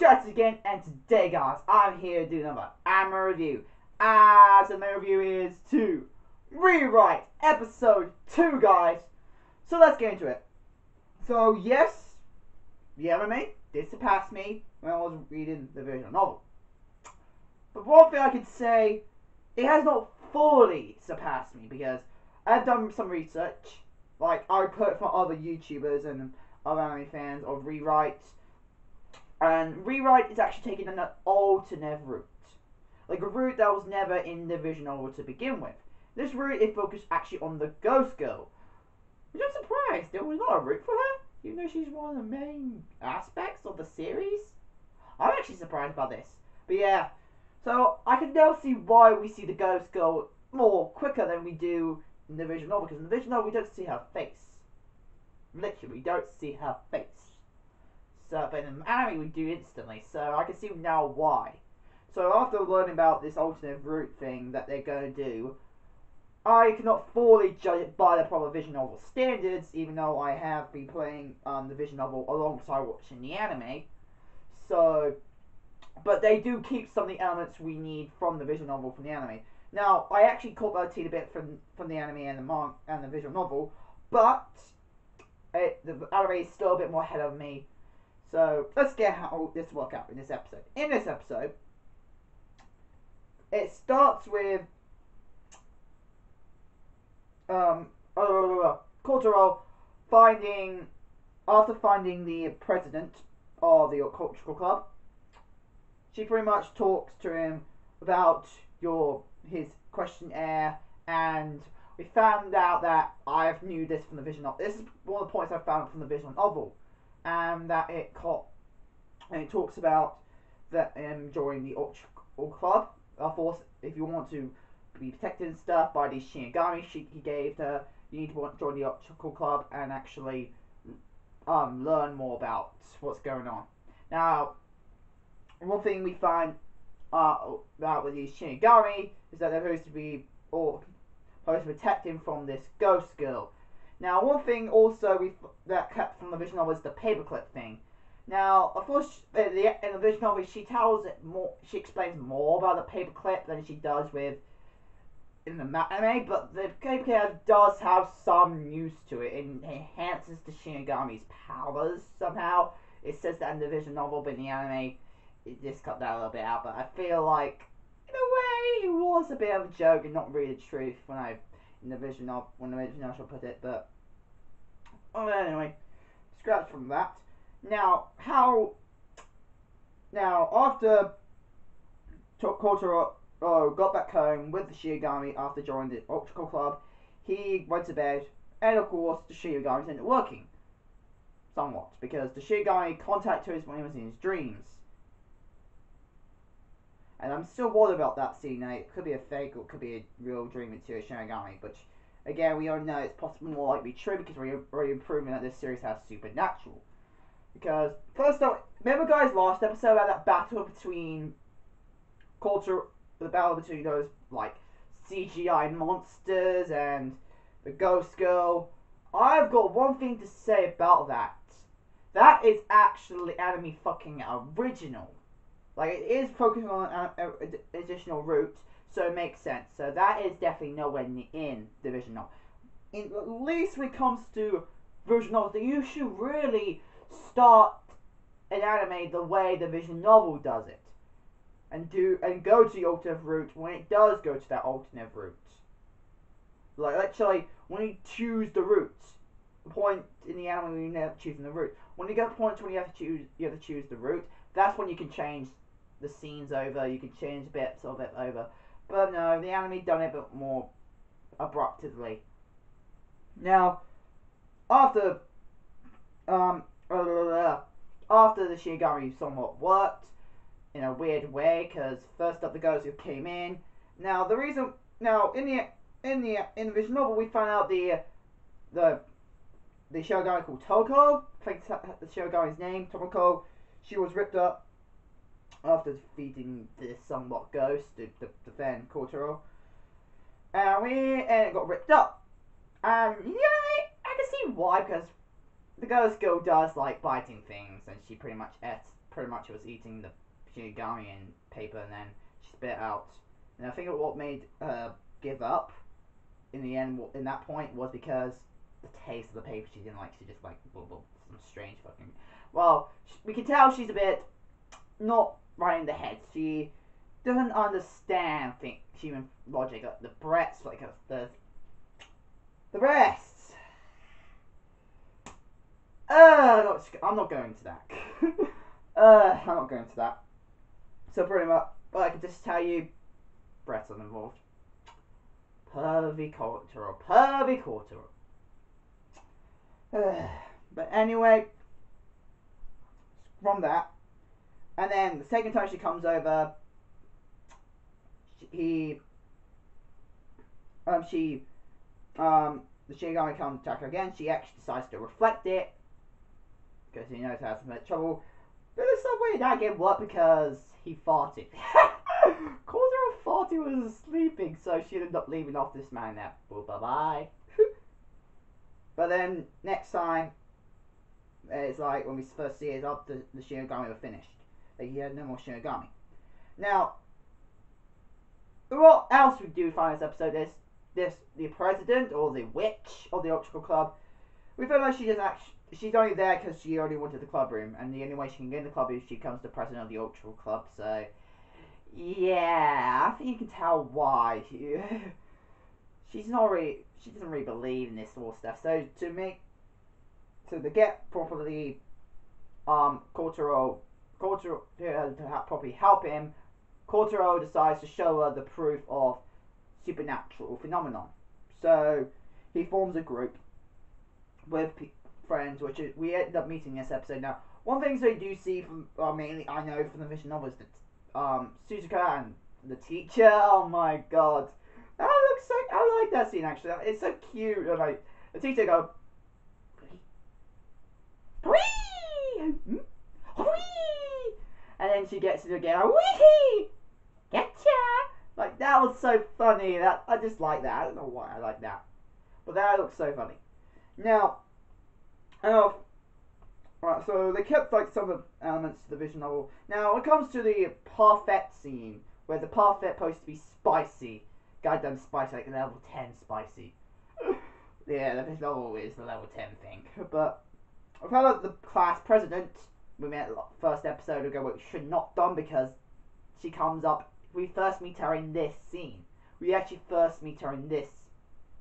Strats again, and today guys, I'm here to do another anime review. As the main review is to Rewrite episode 2 guys. So let's get into it. So yes, the anime did surpass me when I was reading the visual novel. But one thing I could say, it has not fully surpassed me because I've done some research. Like I put from other YouTubers and other anime fans of Rewrite. And Rewrite is actually taking an alternate route. Like a route that was never in the visual novel to begin with. This route is focused actually on the ghost girl. Which I'm surprised there was not a route for her, even though she's one of the main aspects of the series. I'm actually surprised about this. But yeah, so I can now see why we see the ghost girl more quicker than we do in the visual novel. Because in the visual novel we don't see her face. Literally, we don't see her face. So, but in the anime we do instantly, so I can see now why. So after learning about this alternate route thing that they're going to do, I cannot fully judge it by the proper visual novel standards, even though I have been playing the visual novel alongside watching the anime. So, but they do keep some of the elements we need from the visual novel from the anime. Now, I actually caught that a bit from the anime and the visual novel, but the anime is still a bit more ahead of me. So let's get how this works out in this episode. In this episode, it starts with Kotaro after finding the president of the cultural club. She pretty much talks to him about his questionnaire, and we found out that I knew this from the visual novel. This is one of the points I found from the visual novel. And that it talks about that joining the Ultra Club. Of course, if you want to be protected and stuff by these Shinigami he gave her, you need to join the Ultra Club and actually learn more about what's going on. Now, one thing we find about with these Shinigami is that they're supposed to protect him from this ghost girl. Now, one thing also that kept from the visual novel is the paperclip thing. Now, of course, in the visual novel, she explains more about the paperclip than she does in the anime, but the paperclip does have some use to it. It enhances the Shinigami's powers somehow. It says that in the visual novel, but in the anime, it just cut that a little bit out. But I feel like, in a way, it was a bit of a joke and not really the truth when the visual novel put it, but anyway, scratch from that. Now after Kotaro got back home with the Shinigami after joining the Ultra Club, he went to bed, and of course the Shinigami ended working somewhat because the Shinigami contacted him when he was in his dreams. And I'm still worried about that scene. Now, it could be a fake or it could be a real dream to a Shinigami, but again, we don't know. It's possibly more likely true because we're already proving that this series has supernatural. Because first off, remember guys, last episode about that battle between those like CGI monsters and the ghost girl. I've got one thing to say about that. That is actually anime fucking original. Like, it is focusing on an additional route, so it makes sense. So that is definitely nowhere in the visual novel. At least when it comes to visual novels, you should really start an anime the way the visual novel does it. And go to the alternate route when it does go to that alternate route. Like, literally, when you choose the route, the point in the anime when you're never choosing the route. When you get to the point when you have to choose the route, that's when you can change the scenes over, you can change bits of it over. But no, the anime done it a bit more abruptly. Now, after the Shinigami somewhat worked in a weird way, because first up the ghost who came in. Now the reason, in the visual novel we find out the Shinigami called Toko. I think that's the Shinigami's name, Tomoko. She was ripped up after defeating this somewhat ghost to defend Kotaro. And it got ripped up. And yeah, I can see why, because the ghost girl does like biting things, and she pretty much pretty much was eating the shinigami and paper, and then she spit it out. And I think what made her give up in the end, in that point, was because the taste of the paper she didn't like. She just like some strange fucking. Well, we can tell she's a bit not right in the head. She doesn't understand human logic. The breasts, like the breasts. I'm not going to that. I'm not going to that. So pretty much, well, I can just tell you, breasts are involved. Pervicultural. But anyway, from that, and then the second time she comes over, the Shinigami comes to attack her again. She actually decides to reflect it because he knows how to make trouble. But it's so weird. That again worked because he farted. Causer farted was sleeping, so she ended up leaving off this man there. Well, bye bye. But then next time, it's like when we first see it after the Shinigami were finished. Like he had no more Shinigami. Now, what else we do find in this episode is the president or the witch of the Optical Club. We feel like she's only there because she already wanted the club room, and the only way she can get in the club is she becomes the president of the Optical Club. So, yeah, I think you can tell why. She doesn't really believe in this sort of stuff. So to get properly Kotaro to properly help him, Kotaro decides to show her the proof of supernatural phenomenon. So he forms a group with friends, which we end up meeting in this episode. Now, one thing we do see from mainly I know from the visual novel is that Suzuka and the teacher. Oh my god, that looks so. I like that scene actually. It's so cute. And, like the teacher go, wee, wee, and then she gets it again. Wee, getcha. Like that was so funny. That I just like that. I don't know why I like that, but that looks so funny. Now, right, so they kept like some of the elements to the visual novel. Now, when it comes to the parfait scene, where the parfait is supposed to be spicy, goddamn spicy, like level 10 spicy. Yeah, the visual novel is the level 10 thing. But I felt like the class president we met first episode ago, which should not done because she comes up. We first meet her in this scene. We actually first meet her in this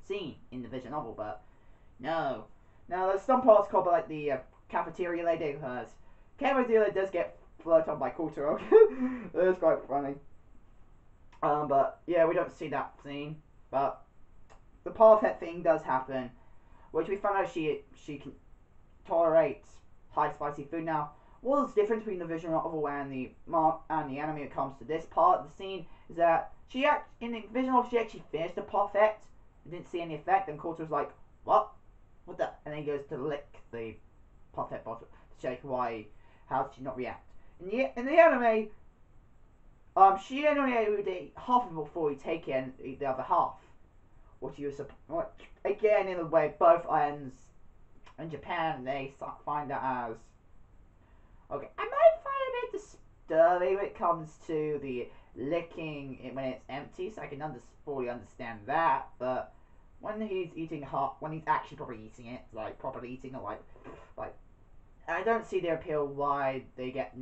scene in the visual novel, but no. Now there's some parts called like the cafeteria lady, because cafeteria lady does get flirted on by Kotaro. It's quite funny. But yeah, we don't see that scene. But the parfait thing does happen, which we found out she can tolerate high spicy food. Now, what's the difference between the visual novel and the anime when it comes to this part of the scene is that in the visual novel she actually finished the parfait, didn't see any effect, and Kotaro's like, what the? And then he goes to lick the parfait bottle to check how did she not react. In the anime, she only able to eat half of it before he take it and eat the other half. Which again, in a way, both ends in Japan they find that as okay. I might find it a bit disturbing when it comes to the licking it when it's empty, so I can fully understand that. But when he's when he's actually probably eating it, like properly eating it, like I don't see the appeal why they get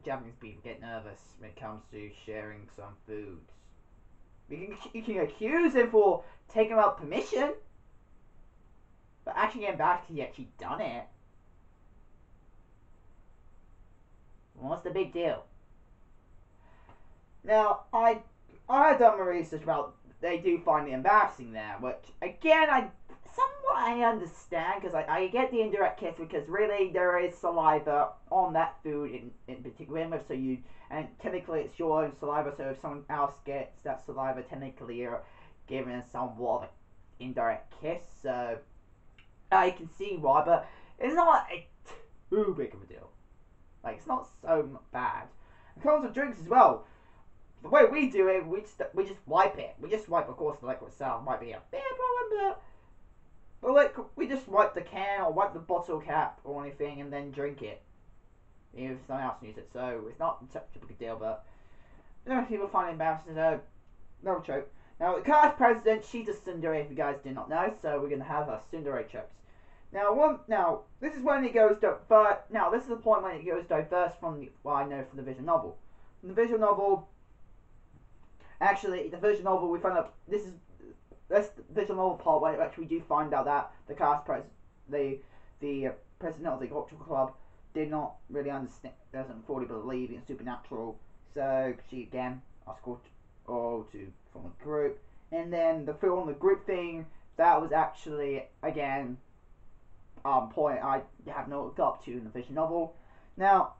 Japanese people get nervous when it comes to sharing some foods. You can accuse him for taking out permission, but actually getting back to he actually done it. What's the big deal? Now, I had done my research about they do find it embarrassing there, which again I understand because I get the indirect kiss because really there is saliva on that food in particular, so and technically it's your own saliva, so if someone else gets that saliva, technically you're giving somewhat of an indirect kiss, so I can see why, but it's not too big of a deal. Like, it's not so bad. It comes with drinks as well. The way we do it, we just wipe it. We just wipe, of course, the liquid itself might be a bit problem, but like, we just wipe the can or wipe the bottle cap or anything and then drink it. even if someone else needs it, so it's not such a big deal, but most people find it embarrassing, so no joke. Now, the cast president, she's a tsundere, if you guys did not know, so we're going to have a tsundere jokes. Now, this is when it goes now, this is the point when it goes diverse from what I know from the visual novel. In the visual novel, actually, the visual novel, we find out, this the visual novel part where actually we do find out that the cast the president of the cultural club did not really understand, doesn't fully believe in supernatural, so she again asked all to form a group, and then the film, the group thing, that was actually again point I have not looked up to in the visual novel. Now,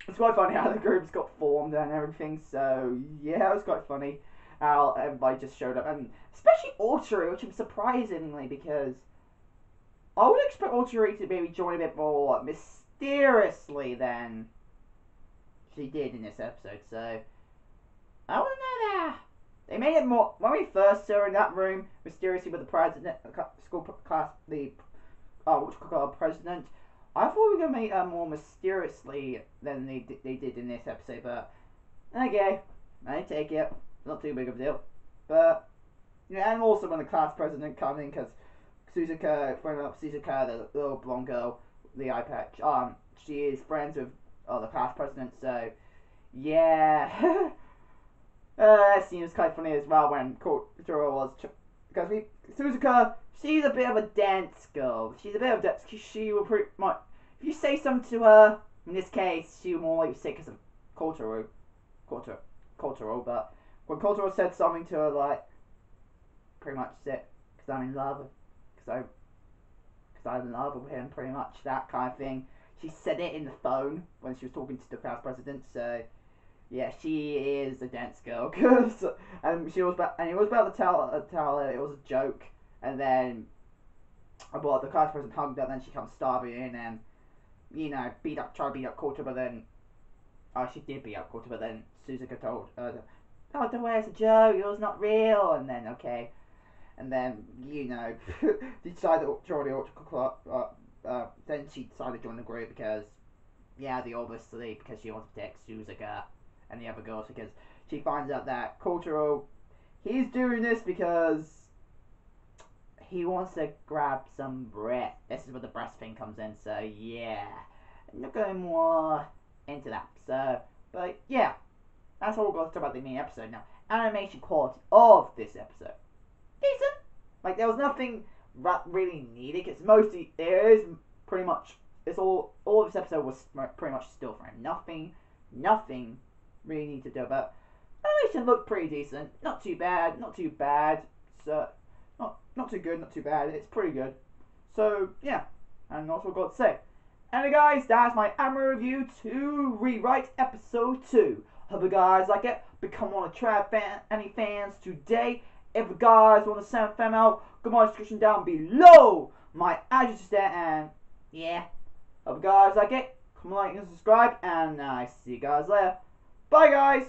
it's quite funny how the groups got formed and everything, so yeah, it was quite funny how everybody just showed up, and especially Ultari, which is surprisingly, because I would expect Ultari to maybe join a bit more mysteriously than she did in this episode, so I wouldn't know that. They made it more, when we first saw her in that room, mysteriously with the president, school class, the president, I thought we were going to make her more mysteriously than they did in this episode, but okay, I take it, not too big of a deal. But, yeah, and also when the class president comes in, because Suzuka, the little blonde girl, the eye patch, she is friends with the class president, so, yeah. That seems quite funny as well when Kotaro was, because Suzuka, she's a bit of a dance girl. She's a bit of a dance, she will pretty much, if you say something to her, in this case, she will more likely say because of Kotaro, but when Kotaro said something to her, like, pretty much said, because I'm in love, because I'm in love with him, pretty much, that kind of thing. She said it in the phone when she was talking to the class president, so, yeah, she is a dance girl, and he was about to tell her it was a joke, and then, well, the class president hugged her, and then she comes starving in, and, you know, try to beat up Kotaro, but then, she did beat up Kotaro, but then Suzuka told her, oh, don't worry, it's a joke, it was not real, and then, okay, and then, you know, she decided to join the Ultra Club, then she decided to join the group because, yeah, obviously, because she wants to protect Suzuka and the other girls, because she finds out that Kotaro, he's doing this because he wants to grab some breast. This is where the breast thing comes in, so yeah, I'm not going more into that, so, but yeah, that's all we're going to talk about the main episode now. Animation quality of this episode, decent, like there was nothing really needed, because mostly, it is pretty much, it's all of this episode was pretty much still frame, nothing really need to do about. Animation looked pretty decent, not too bad, so not too good, not too bad, it's pretty good. So yeah, and that's what I've got to say. Anyway guys, that's my anime review to Rewrite episode 2. Hope you guys like it. Become one of any fans today. If you guys want to send a fan mail, go to my description down below. My address is there, and yeah, hope you guys like it. Comment, like, and subscribe, and I see you guys later. Bye guys!